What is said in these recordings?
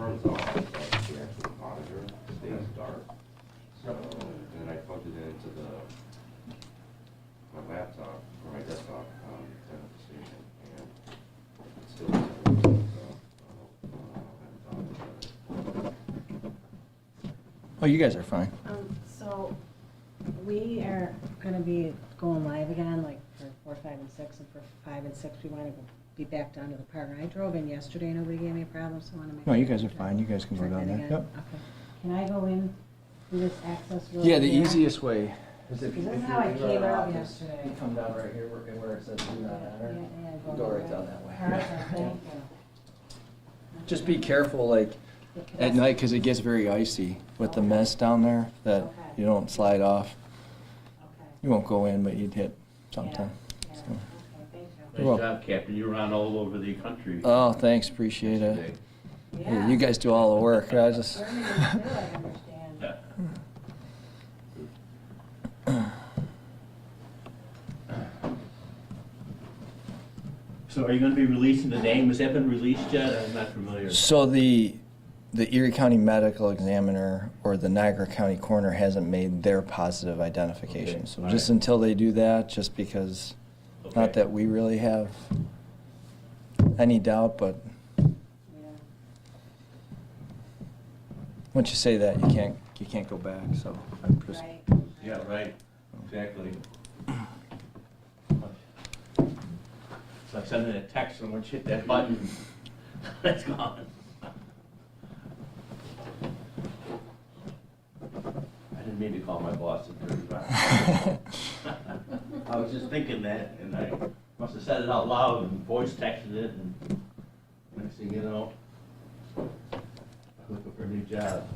turns off, but the actual monitor stays dark. So, and then I plugged it into my laptop or my desktop at the station, and it still doesn't work. Oh, you guys are fine. So we are gonna be going live again, like for 4, 5, and 6, and for 5 and 6, we wanna be back down to the park. And I drove in yesterday, nobody gave me a problem, so I wanna make. No, you guys are fine. You guys can go Try down that there. again. Yep. Okay. Can I go in through this access road? Yeah, the here? easiest way. This is how I came out yesterday. You come down right here where it says do not enter. Yeah, Go right down that way. Perfect, thank you. Just be careful, like, at night, because it gets very icy with the mist down there, that Okay. you don't slide off. Okay. You won't go in, but you'd hit sometime. Yeah, So. okay, thank you. You're Nice job, Captain. You ran all over the country. Oh, thanks, appreciate it. yesterday. Yeah, you guys do all the work. I just. Learning is good, I understand. So are you going to be releasing the name? Has that been released yet? I'm not familiar. So the Erie County Medical Examiner or the Niagara County Coroner hasn't made their positive identification. Okay, So all just right. until they do that, just because, Okay. not that we really have any doubt, but Yeah. once you say that, you can't go back. So I'm just, Right. Yeah, right. Exactly. It's like sending a text and once you hit that button, it's gone. I didn't mean to call my boss at 35. I was just thinking that, and I must have said it out loud and voice texted it, and next thing you know, I'm looking for a new job.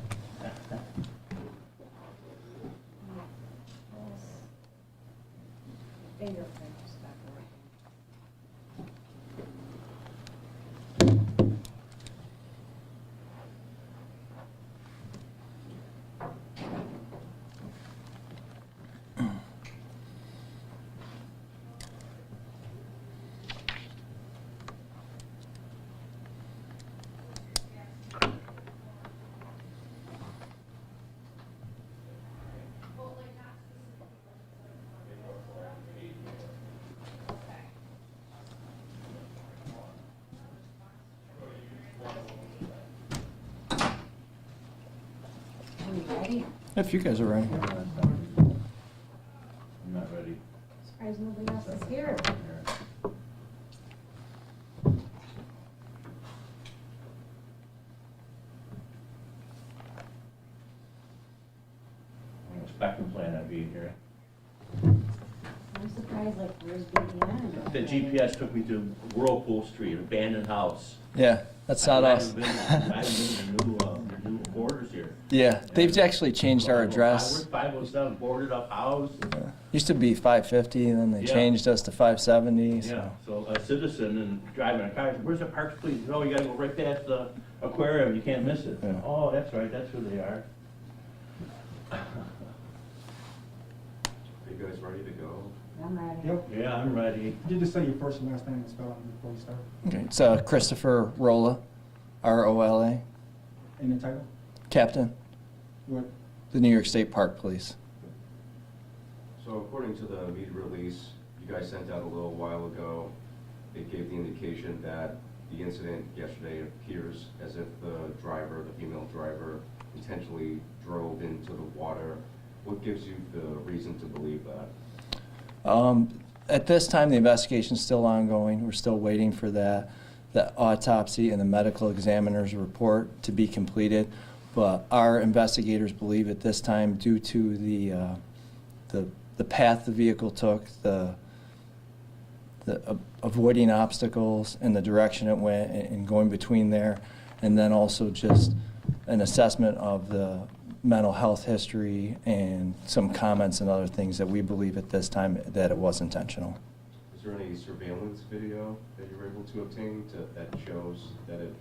Fingerprint stuff working. Are we ready? if you guys are ready. I'm not ready. Surprised nobody else is here. Spectrum plan on being here. I'm surprised, like, where's BDN? The GPS took me to Whirlpool Street, abandoned house. Yeah, that's not us. I haven't been to the new quarters here. Yeah, they've actually changed our address. 507 boarded up house. Used to be 550, and then they Yeah. changed us to 570. Yeah, So. so a citizen and driving a car, said, where's the Parks Police? Oh, you gotta go right past the aquarium, you can't miss it. Yeah. Oh, that's right, that's who they are. Are you guys ready to go? I'm ready. Yep. Yeah, I'm ready. Could you just say your first and last name and spelling before you start? Okay, it's Christopher Rolla, R-O-L-A, And the title? Captain, What? the New York State Park Police. So according to the media release you guys sent out a little while ago, it gave the indication that the incident yesterday appears as if the driver, the female driver, intentionally drove into the water. What gives you the reason to believe that? At this time, the investigation is still ongoing. We're still waiting for the autopsy and the medical examiner's report to be completed. But our investigators believe at this time, due to the path the vehicle took, the avoiding obstacles and the direction it went and going between there, and then also just an assessment of the mental health history and some comments and other things, that we believe at this time that it was intentional. Is there any surveillance video that you were able to obtain that shows that it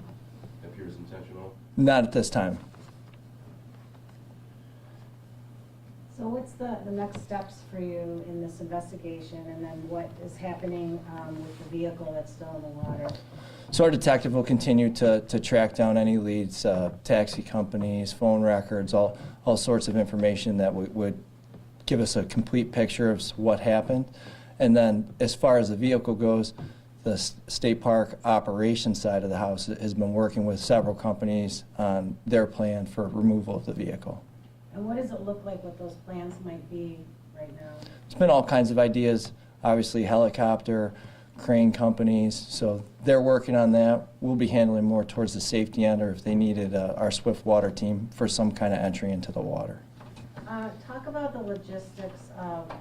appears intentional? Not at this time. So what's the next steps for you in this investigation, and then what is happening with the vehicle that's still in the water? So our detective will continue to track down any leads, taxi companies, phone records, all sorts of information that would give us a complete picture of what happened. And then as far as the vehicle goes, the state park operations side of the house has been working with several companies on their plan for removal of the vehicle. And what does it look like, what those plans might be right now? It's been all kinds of ideas, obviously helicopter, crane companies, so they're working on that. We'll be handling more towards the safety end, or if they needed our swift water team for some kind of entry into the water. Talk about the logistics of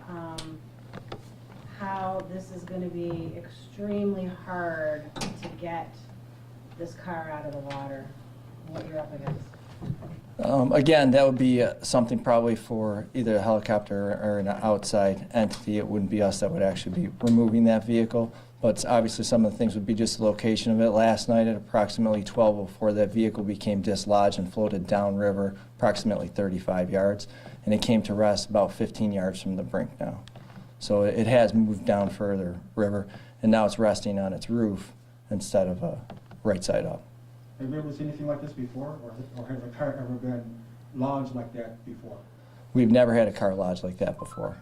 how this is going to be extremely hard to get this car out of the water, and what you're up against. Again, that would be something probably for either a helicopter or an outside entity. It wouldn't be us that would actually be removing that vehicle, but obviously some of the things would be just the location of it. Last night at approximately 12:04, that vehicle became dislodged and floated downriver approximately 35 yards, and it came to rest about 15 yards from the brink now. So it has moved down further river, and now it's resting on its roof instead of right side up. Have you ever seen anything like this before, or has a car ever been lodged like that before? We've never had a car lodge like that before.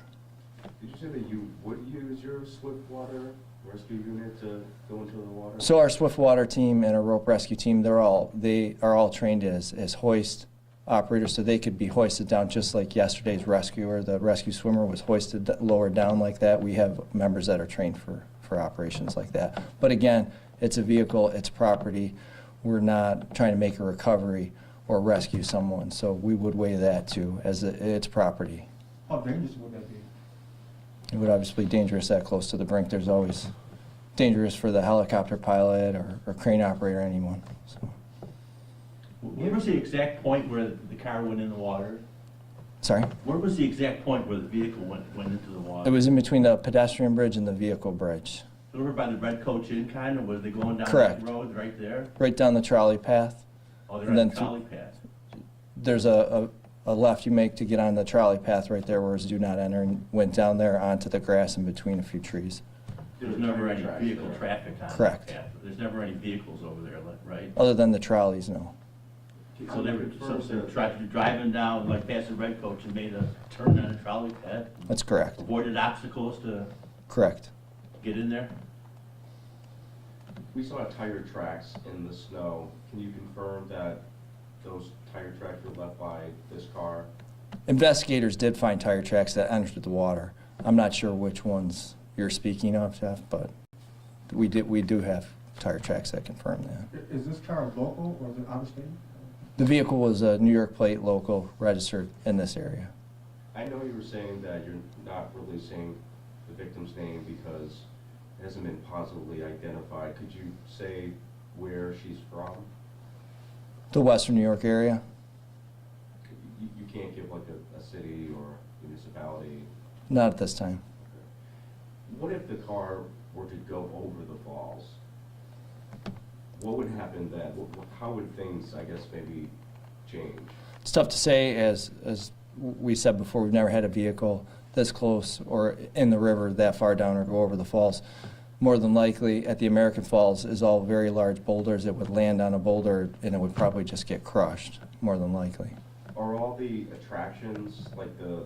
Did you say that you would use your swift water rescue unit to go into the water? So our swift water team and our rope rescue team, they are all trained as hoist operators, so they could be hoisted down just like yesterday's rescuer. The rescue swimmer was hoisted lower down like that. We have members that are trained for operations like that. But again, it's a vehicle, it's property. We're not trying to make a recovery or rescue someone, so we would weigh that too as it's property. How dangerous would that be? It would obviously be dangerous that close to the brink. There's always dangerous for the helicopter pilot or crane operator, anyone. So. Where was the exact point where the car went in the water? Sorry? Where was the exact point where the vehicle went into the water? It was in between the pedestrian bridge and the vehicle bridge. Over by the red coach inn kind of, was they going down Correct. that road right there? Right down the trolley path. Oh, they're And on then the trolley path. There's a left you make to get on the trolley path right there where it's do not enter, and went down there onto the grass in between a few trees. There's never any vehicle traffic on that Correct. path. There's never any vehicles over there, right? Other than the trolleys, no. So they were driving down, like past the red coach and made a turn on a trolley path? That's correct. Avoided obstacles to Correct. get in there? We saw tire tracks in the snow. Can you confirm that those tire tracks were left by this car? Investigators did find tire tracks that entered the water. I'm not sure which ones you're speaking of, Jeff, but we do have tire tracks that confirm that. Is this car local or is it out of state? The vehicle was a New York plate local registered in this area. I know you were saying that you're not releasing the victim's name because it hasn't been positively identified. Could you say where she's from? The Western New York area? You can't give like a city or municipality? Not at this time. What if the car were to go over the falls? What would happen then? How would things, I guess, maybe change? It's tough to say, as we said before, we've never had a vehicle this close or in the river that far down or go over the falls. More than likely, at the American Falls is all very large boulders. It would land on a boulder and it would probably just get crushed, more than likely. Are all the attractions, like the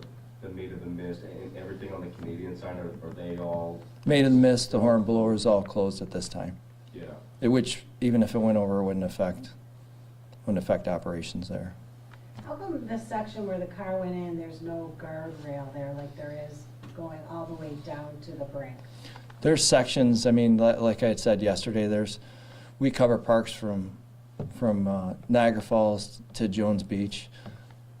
Maid of the Mist and everything on the Canadian side, are they all? Maid of the Mist, the horn blower is all closed at this time. Yeah. Which, even if it went over, wouldn't affect operations there. How come this section where the car went in, there's no guardrail there like there is going all the way down to the brink? There's sections, I mean, like I had said yesterday, we cover parks from Niagara Falls to Jones Beach.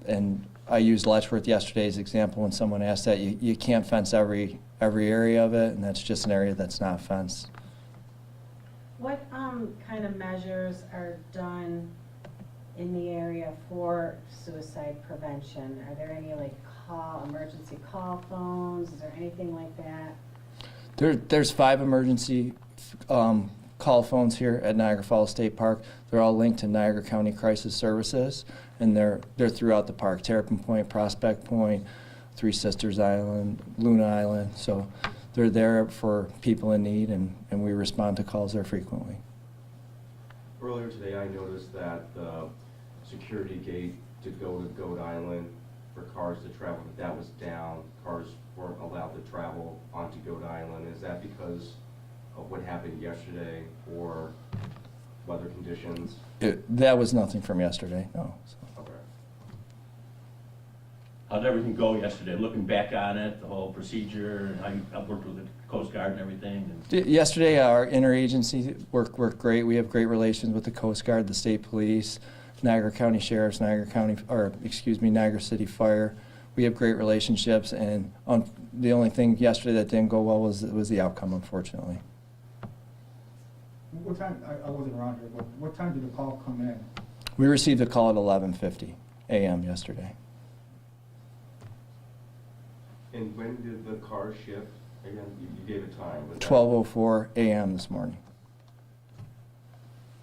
And I used Letchworth yesterday's example when someone asked that. You can't fence every area of it, and that's just an area that's not fenced. What kind of measures are done in the area for suicide prevention? Are there any like emergency call phones? Is there anything like that? There's 5 emergency call phones here at Niagara Falls State Park. They're all linked to Niagara County Crisis Services, and they're throughout the park. Terrapin Point, Prospect Point, Three Sisters Island, Luna Island. So they're there for people in need, and we respond to calls there frequently. Earlier today, I noticed that the security gate to go to Goat Island for cars to travel, that was down. Cars weren't allowed to travel onto Goat Island. Is that because of what happened yesterday or weather conditions? That was nothing from yesterday, no. So. Okay. How'd everything go yesterday? Looking back on it, the whole procedure, and how you worked with the Coast Guard and everything? And Yesterday, our interagency worked great. We have great relations with the Coast Guard, the state police, Niagara County Sheriff's, Niagara City Fire. We have great relationships, and the only thing yesterday that didn't go well was the outcome, unfortunately. What time, I wasn't around here, but what time did the call come in? We received a call at 11:50 a.m. yesterday. And when did the car shift? Again, you gave a time. Was that- 12:04 a.m. this morning.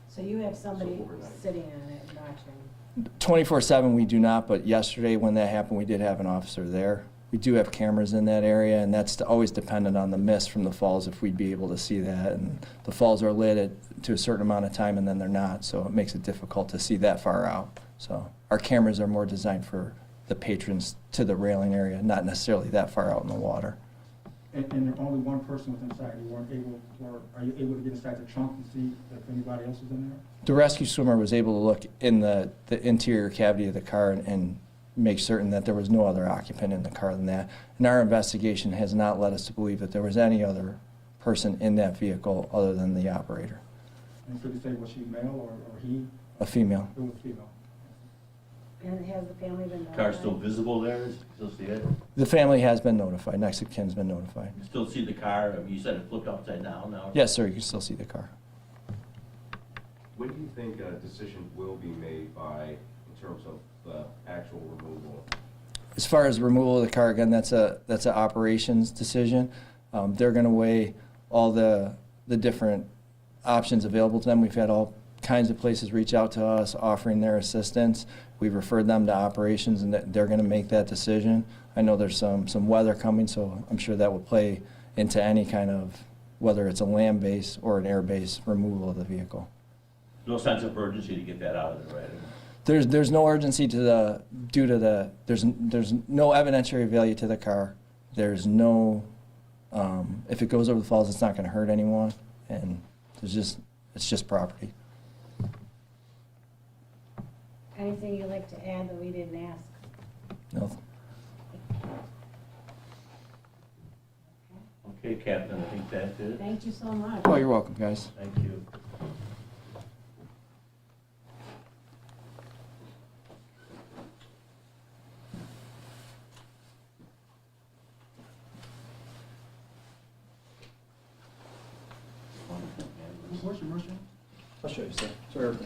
So you have somebody So overnight. sitting on it and watching. 24/7 we do not, but yesterday when that happened, we did have an officer there. We do have cameras in that area, and that's always dependent on the mist from the falls, if we'd be able to see that. And the falls are lit to a certain amount of time, and then they're not, so it makes it difficult to see that far out. So our cameras are more designed for the patrons to the railing area, not necessarily that far out in the water. And there's only one person was inside, you weren't able, or are you able to get inside the trunk and see if anybody else is in there? The rescue swimmer was able to look in the interior cavity of the car and make certain that there was no other occupant in the car than that. And our investigation has not led us to believe that there was any other person in that vehicle other than the operator, And could you say, was she male or he? a female. It was female. And has the family been notified? car still visible there? You still see it? The family has been notified, next of kin's been notified. You still see the car? I mean, you said it flipped upside down now. Yes, sir, you can still see the car. When do you think a decision will be made by, in terms of the actual removal? As far as removal of the car, again, that's an operations decision. They're going to weigh all the different options available to them. We've had all kinds of places reach out to us offering their assistance. We've referred them to operations, and they're going to make that decision. I know there's some weather coming, so I'm sure that will play into any kind of, whether it's a land base or an air base removal of the vehicle. No sense of urgency to get that out of there, right? There's no urgency there's no evidentiary value to the car. There's no, if it goes over the falls, it's not going to hurt anyone, and it's just property. Anything you'd like to add that we didn't ask? No. Okay, Captain, I think that's it. Thank you so much. Oh, you're welcome, guys. Thank you. Where's your merchant? I'll show you, sir.